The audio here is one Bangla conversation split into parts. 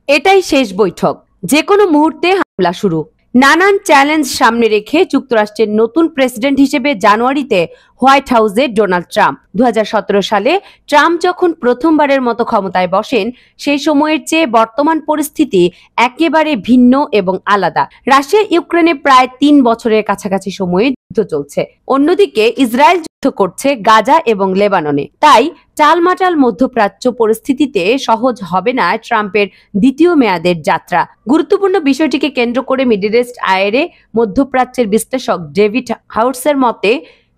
এটাই শেষ বৈঠক, যে কোনো মুহূর্তে হামলা শুরু। নানান চ্যালেঞ্জ সামনে রেখে যুক্তরাষ্ট্রের নতুন প্রেসিডেন্ট হিসেবে জানুয়ারিতে হোয়াইট হাউসে ডোনাল্ড ট্রাম্প। 2017 সালে ট্রাম্প যখন প্রথমবারের মতো ক্ষমতায় বসেন, সেই সময়ের চেয়ে বর্তমান পরিস্থিতি একেবারে ভিন্ন এবং আলাদা। রাশিয়া ইউক্রেনে প্রায় 3 বছরের কাছাকাছি সময়ে যুদ্ধ চলছে, অন্যদিকে ইসরায়েল যুদ্ধ করছে গাজা এবং লেবাননে। তাই টালমাটাল মধ্যপ্রাচ্য পরিস্থিতিতে সহজ হবে না ট্রাম্পের দ্বিতীয় মেয়াদের যাত্রা। গুরুত্বপূর্ণ বিষয়টিকে কেন্দ্র করে মিডল ইস্ট আইয়ে মধ্যপ্রাচ্যের বিশ্লেষক ডেভিড হাউসের মতে,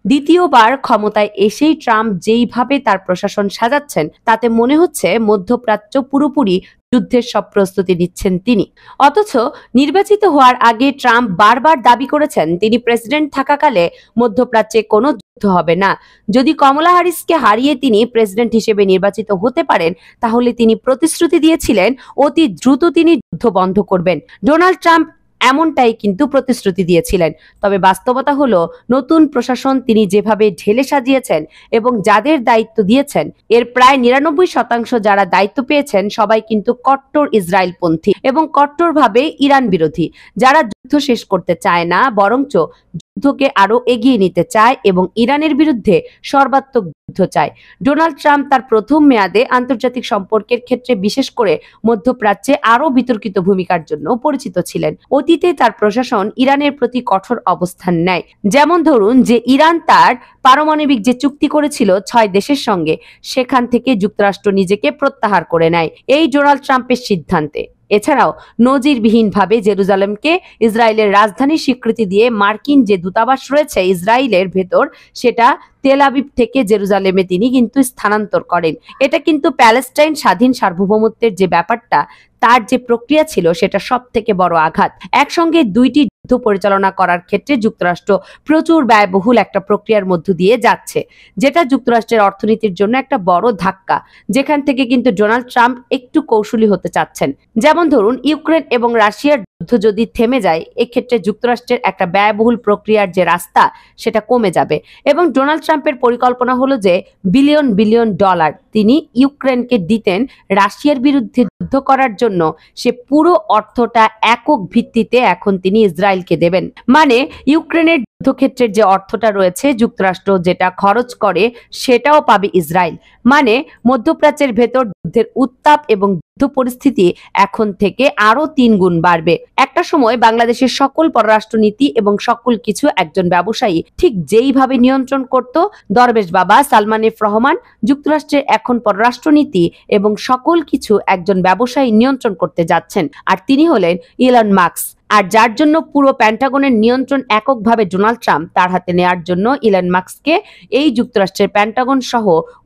দ্বিতীয়বার ক্ষমতায় এসেই ট্রাম্প যেইভাবে তার প্রশাসন সাজাচ্ছেন, তাতে মনে হচ্ছে মধ্যপ্রাচ্য পুরোপুরি যুদ্ধের সব প্রস্তুতি নিচ্ছেন তিনি। অথচ নির্বাচিত হওয়ার আগে ট্রাম্প বারবার দাবি করেছেন তিনি প্রেসিডেন্ট থাকাকালে মধ্যপ্রাচ্যে কোনো যুদ্ধ হবে না। যদি কমলা হ্যারিসকে হারিয়ে তিনি প্রেসিডেন্ট হিসেবে নির্বাচিত হতে পারেন, তাহলে তিনি প্রতিশ্রুতি দিয়েছিলেন অতি দ্রুত তিনি যুদ্ধ বন্ধ করবেন। ডোনাল্ড ট্রাম্প এমনটাই কিন্তু প্রতিশ্রুতি দিয়েছিলেন। তবে বাস্তবতা হলো, নতুন প্রশাসন তিনি যেভাবে ঢেলে সাজিয়েছেন এবং যাদের দায়িত্ব দিয়েছেন, এর প্রায় 99% যারা দায়িত্ব পেয়েছেন সবাই কিন্তু কট্টর ইসরায়েলপন্থী এবং কট্টরভাবে ইরান বিরোধী, যারা যুদ্ধ শেষ করতে চায় না, বরঞ্চ যুদ্ধকে আরো এগিয়ে নিতে চায় এবং ইরানের বিরুদ্ধে সর্বাত্মক যুদ্ধ চায়। ডোনাল্ড ট্রাম্প তার প্রথম মেয়াদে আন্তর্জাতিক সম্পর্কের ক্ষেত্রে, বিশেষ করে মধ্যপ্রাচ্যে আরো বিতর্কিত ভূমিকার জন্য পরিচিত ছিলেন। অতীতে তার প্রশাসন ইরানের প্রতি কঠোর অবস্থান নেয়। যেমন ধরুন যে ইরান তার পারমাণবিক যে চুক্তি করেছিল 6 দেশের সঙ্গে, সেখান থেকে যুক্তরাষ্ট্র নিজেকে প্রত্যাহার করে নেয় এই ডোনাল্ড ট্রাম্পের সিদ্ধান্তে। এছাড়াও নজিরবিহীনভাবে জেরুজালেমকে ইসরায়েলের রাজধানী স্বীকৃতি দিয়ে মার্কিন যে দূতাবাস রয়েছে ইসরায়েলের ভেতর, সেটা তেল আবিব থেকে জেরুজালেমে তিনি কিন্তু স্থানান্তর করেন। এটা কিন্তু প্যালেস্টাইন স্বাধীন সার্বভৌমত্বের যে ব্যাপারটা, তার যে প্রক্রিয়া ছিল, সেটা সব থেকে বড় আঘাত। একসঙ্গে দুইটি যুদ্ধ পরিচালনা করার ক্ষেত্রে যুক্তরাষ্ট্র প্রচুর ব্যয়বহুল একটা প্রক্রিয়ার মধ্য দিয়ে যাচ্ছে, যেটা যুক্তরাষ্ট্রের অর্থনীতির জন্য একটা বড় ধাক্কা, যেখান থেকে কিন্তু ডোনাল্ড ট্রাম্প একটু কৌশলী হতে চাচ্ছেন। যেমন ধরুন, ইউক্রেন এবং রাশিয়ার যুদ্ধ যদি থেমে যায়, এক্ষেত্রে যুক্তরাষ্ট্রের একটা ব্যয়বহুল প্রক্রিয়ার যে রাস্তা, সেটা কমে যাবে। এবং ডোনাল্ড ট্রাম্পের পরিকল্পনা হলো যে বিলিয়ন বিলিয়ন ডলার তিনি ইউক্রেনকে দিতেন রাশিয়ার বিরুদ্ধে যুদ্ধ করার জন্য। সে পুরো অর্থটা একক ভিত্তিতে এখন তিনি ইসরায়েলকে দেবেন। মানে ইউক্রেনের যুদ্ধক্ষেত্রের যে অর্থটা রয়েছে, যুক্তরাষ্ট্র যেটা খরচ করে, সেটাও পাবে ইসরায়েল। মানে মধ্যপ্রাচ্যের ভেতর যুদ্ধের উত্তাপ এবং যুদ্ধ পরিস্থিতি এখন থেকে আরো 3 গুণ বাড়বে। একটা সময় বাংলাদেশের সকল পররাষ্ট্রনীতি এবং সকল কিছু একজন ব্যবসায়ী ঠিক যেইভাবে নিয়ন্ত্রণ করত, দরবেশ বাবা সালমান এফ রহমান যুক্তরাষ্ট্রের এখন পররাষ্ট্রনীতি এবং সকল কিছু একজন ব্যবসায়ী নিয়ন্ত্রণ করতে যাচ্ছেন। আর তিনি হলেন ইলন মাস্ক। আর যার জন্য পুরো প্যান্টাগনের নিয়ন্ত্রণ এককভাবে ডোনাল্ড ট্রাম্প তার হাতে নেওয়ার জন্য ইলন মাস্ককে এই যুক্তরাষ্ট্রের প্যান্টাগন সহ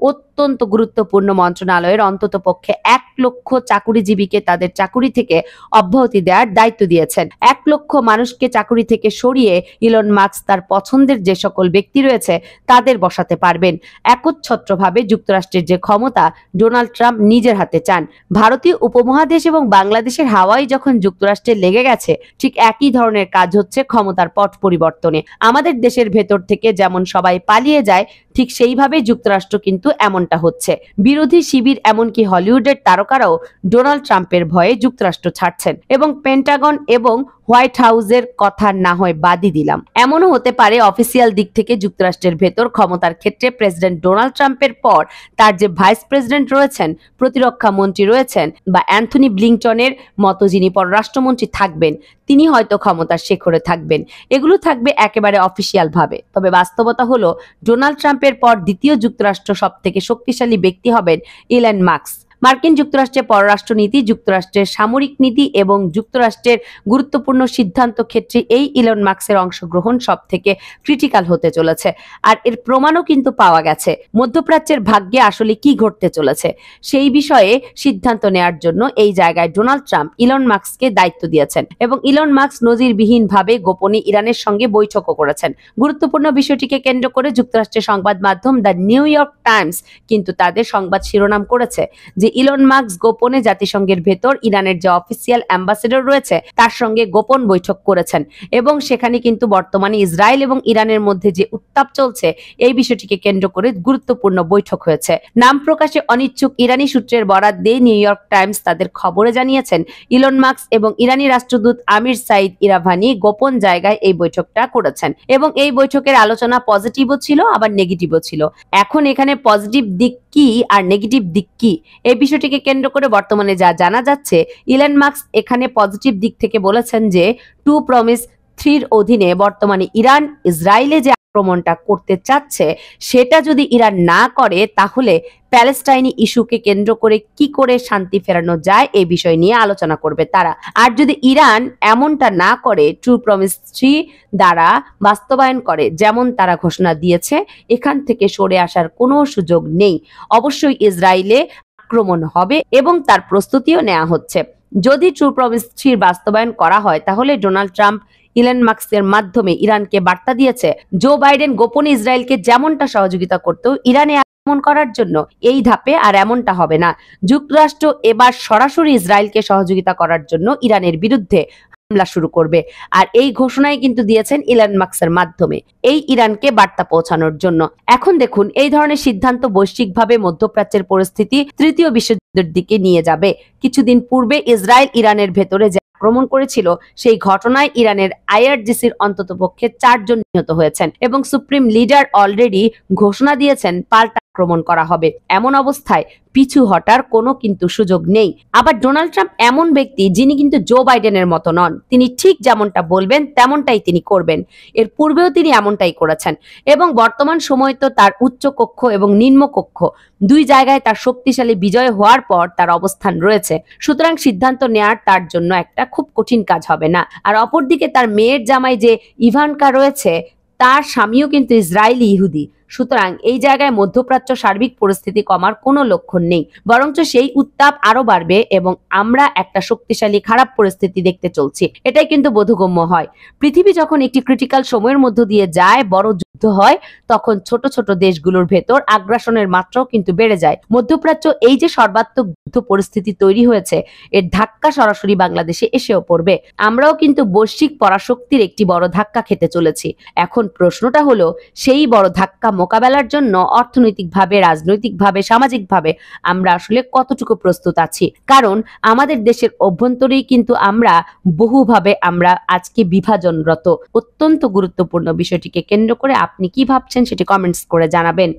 অত্যন্ত গুরুত্বপূর্ণ মন্ত্রণালয়ের অন্ততপক্ষে 1 লক্ষ চাকুরিজীবীকে তাদের চাকুরি থেকে অব্যাহতি দেওয়ার দায়িত্ব দিয়েছেন। 1 লক্ষ মানুষকে চাকুরি থেকে সরিয়ে ইলন মাস্ক তার পছন্দের যে সকল ব্যক্তি রয়েছে তাদের বসাতে পারবেন। একচ্ছত্রভাবে যুক্তরাষ্ট্রের যে ক্ষমতা ডোনাল্ড ট্রাম্প নিজের হাতে চান। ভারতীয় উপমহাদেশ এবং বাংলাদেশের হাওয়াই যখন যুক্তরাষ্ট্রে লেগে গেছে, ঠিক একই ধরনের কাজ হচ্ছে ক্ষমতার পট পরিবর্তনে। আমাদের দেশের ভেতর থেকে যেমন সবাই পালিয়ে যায়, ঠিক সেইভাবে যুক্তরাষ্ট্র কিন্তু এমনটা হচ্ছে। বিরোধী শিবির এমনকি হলিউডের তারকারাও ডোনাল্ড ট্রাম্পের ভয়ে যুক্তরাষ্ট্র ছাড়ছেন। এবং পেন্টাগন এবং হোয়াইট হাউসের কথা না হয় বাদই দিলাম, এমনও হতে পারে অফিসিয়াল দিক থেকে যুক্তরাষ্ট্রের ভেতর ক্ষমতার ক্ষেত্রে প্রেসিডেন্ট ডোনাল্ড ট্রাম্পের পর তার যে ভাইস প্রেসিডেন্ট রয়েছেন, প্রতিরক্ষা মন্ত্রী রয়েছেন, বা অ্যান্থনি ব্লিংটনের মতো যিনি পররাষ্ট্রমন্ত্রী থাকবেন, তিনি হয়তো ক্ষমতার শেখরে থাকবেন। এগুলো থাকবে একেবারে অফিসিয়াল ভাবে। তবে বাস্তবতা হলো, ডোনাল্ড ট্রাম্পের পর দ্বিতীয় যুক্তরাষ্ট্র সব থেকে শক্তিশালী ব্যক্তি হবেন ইলন মাস্ক। মার্কিন যুক্তরাষ্ট্রের পররাষ্ট্রনীতি, যুক্তরাষ্ট্রের সামরিক নীতি এবং যুক্তরাষ্ট্রের গুরুত্বপূর্ণ সিদ্ধান্ত ক্ষেত্রে এই ইলন মাস্কের অংশগ্রহণ সব থেকে ক্রিটিক্যাল হতে চলেছে। আর এর প্রমাণও কিন্তু পাওয়া গেছে। মধ্যপ্রাচ্যের ভাগ্যে আসলে কি ঘটতে চলেছে সেই বিষয়ে সিদ্ধান্ত নেওয়ার জন্য এই জায়গায় ডোনাল্ড ট্রাম্প ইলন মাস্ককে দায়িত্ব দিয়েছেন এবং ইলন মাস্ক নজিরবিহীনভাবে গোপনে ইরানের সঙ্গে বৈঠকও করেছেন। গুরুত্বপূর্ণ বিষয়টিকে কেন্দ্র করে যুক্তরাষ্ট্রের সংবাদ মাধ্যম দ্য নিউ ইয়র্ক টাইমস কিন্তু তাদের সংবাদ শিরোনাম করেছে যে ইলন মাস্ক গোপনে জাতিসংঘের ভেতর ইরানের যে অফিসিয়াল অ্যাম্বাসেডর রয়েছে তার সঙ্গে গোপন বৈঠক করেছেন এবং সেখানে কিন্তু বর্তমানে ইসরায়েল এবং ইরানের মধ্যে যে উত্তাপ চলছে এই বিষয়টিকে কেন্দ্র করে গুরুত্বপূর্ণ বৈঠক হয়েছে। নাম প্রকাশে অনিচ্ছুক ইরানি সূত্রের বরাত দিয়ে নিউ ইয়র্ক টাইমস তাদের খবরে জানিয়েছেন ইলন মাস্ক এবং ইরানি রাষ্ট্রদূত আমির সাইদ ইরাভানি গোপন জায়গায় এই বৈঠকটা করেছেন এবং এই বৈঠকের আলোচনা পজিটিভও ছিল আবার নেগেটিভও ছিল। এখন এখানে পজিটিভ দিক কি আর নেগেটিভ দিক কি এই বিষয়টিকে কেন্দ্র করে বর্তমানে যা জানা যাচ্ছে, ইলন মাস্ক এখানে পজিটিভ দিক থেকে বলেছেন যে 2 প্রমিস 3 অধীনে বর্তমানে ইরান ইসরায়েলে যে আক্রমণটা করতে চাচ্ছে সেটা যদি ইরান না করে তাহলে প্যালেস্টাইনি ইস্যুকে কেন্দ্র করে কি করে শান্তি ফেরানো যায় এই বিষয় নিয়ে আলোচনা করবে তারা। আর যদি ইরান এমনটা না করে 2 প্রমিস 3 দ্বারা বাস্তবায়ন করে যেমন তারা ঘোষণা দিয়েছে, এখান থেকে সরে আসার কোনো সুযোগ নেই। অবশ্যই ইসরায়েলে আক্রমণ হবে এবং তার প্রস্তুতিও নেওয়া হচ্ছে। যদি 2 প্রমিস 3 বাস্তবায়ন করা হয় তাহলে ডোনাল্ড ট্রাম্প ইলন মাস্কের মাধ্যমে ইরানকে বার্তা দিয়েছে জো বাইডেন গোপনে ইসরায়েলকে যেমনটা সহযোগিতা করত ইরানে আক্রমণ করার জন্য এই ধাপে আর এমনটা হবে না। যুক্তরাষ্ট্র এবার সরাসরি ইসরায়েলকে সহযোগিতা করার জন্য ইরানের বিরুদ্ধে হামলা শুরু করবে। আর এই ঘোষণাই কিন্তু দিয়েছেন ইলন মাস্কের মাধ্যমে এই ইরানকে বার্তা পৌঁছানোর জন্য। এখন দেখুন এই ধরনের সিদ্ধান্ত বৈশ্বিকভাবে মধ্যপ্রাচ্যের পরিস্থিতি তৃতীয় বিশ্বযুদ্ধের দিকে নিয়ে যাবে। কিছুদিন পূর্বে ইসরায়েল ইরানের ভেতরে আক্রমণ করেছিল সেই ঘটনায় ইরানের আইআরজিসির অন্ততপক্ষে 4 জন নিহত হয়েছেন এবং সুপ্রিম লিডার অলরেডি ঘোষণা দিয়েছেন পাল্টা আক্রমণ করা হবে। এমন অবস্থায় পিছু হটার কোনো কিন্তু সুযোগ নেই। আবার ডোনাল্ড ট্রাম্প এমন ব্যক্তি যিনি কিন্তু জো বাইডেনের মতো নন, তিনি ঠিক যেমনটা বলবেন তেমনটাই তিনি করবেন। এর পূর্বেও তিনি এমনটাই করেছেন এবং বর্তমান সময় তো তার উচ্চ কক্ষ এবং নিম্ন কক্ষ দুই জায়গায় তার শক্তিশালী বিজয় হওয়ার পর তার অবস্থান রয়েছে। সুতরাং সিদ্ধান্ত নেয়ার তার জন্য একটা খুব কঠিন কাজ হবে না। আর অপরদিকে তার মেয়ের জামাই যে ইভানকা রয়েছে তার স্বামীও কিন্তু ইসরায়েলি ইহুদি। সুতরাং এই জায়গায় মধ্যপ্রাচ্য সার্বিক পরিস্থিতি কমার কোনো লক্ষণ নেই, বরঞ্চ সেই উত্তাপ আরো বাড়বে এবং আমরা একটা শক্তিশালী খারাপ পরিস্থিতি দেখতে চলছি। এটাই কিন্তু বোধগম্য হয়। পৃথিবী যখন একটি ক্রিটিক্যাল সময়ের মধ্য দিয়ে যায়, বড় যুদ্ধ হয়, তখন ছোট ছোট দেশগুলোর ভেতর আগ্রাসনের মাত্রাও কিন্তু বেড়ে যায়। মধ্যপ্রাচ্য এই যে সর্বাত্মক যুদ্ধ পরিস্থিতি তৈরি হয়েছে এর ধাক্কা সরাসরি বাংলাদেশে এসেও পড়বে। আমরাও কিন্তু বৈশ্বিক পরাশক্তির একটি বড় ধাক্কা খেতে চলেছি। এখন প্রশ্নটা হলো সেই বড় ধাক্কা মোকাবেলার জন্য অর্থনৈতিকভাবে, রাজনৈতিকভাবে, সামাজিকভাবে আমরা আসলে কতটুকু প্রস্তুত আছি। কারণ আমাদের দেশের অভ্যন্তরেই কিন্তু আমরা বহুভাবে আমরা আজকে বিভাজনরত। অত্যন্ত গুরুত্বপূর্ণ বিষয়টিকে কেন্দ্র করে আপনি কি ভাবছেন সেটি কমেন্টস করে জানাবেন।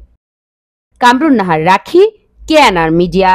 কামরুন নাহার রাখি, কেএনআর মিডিয়া।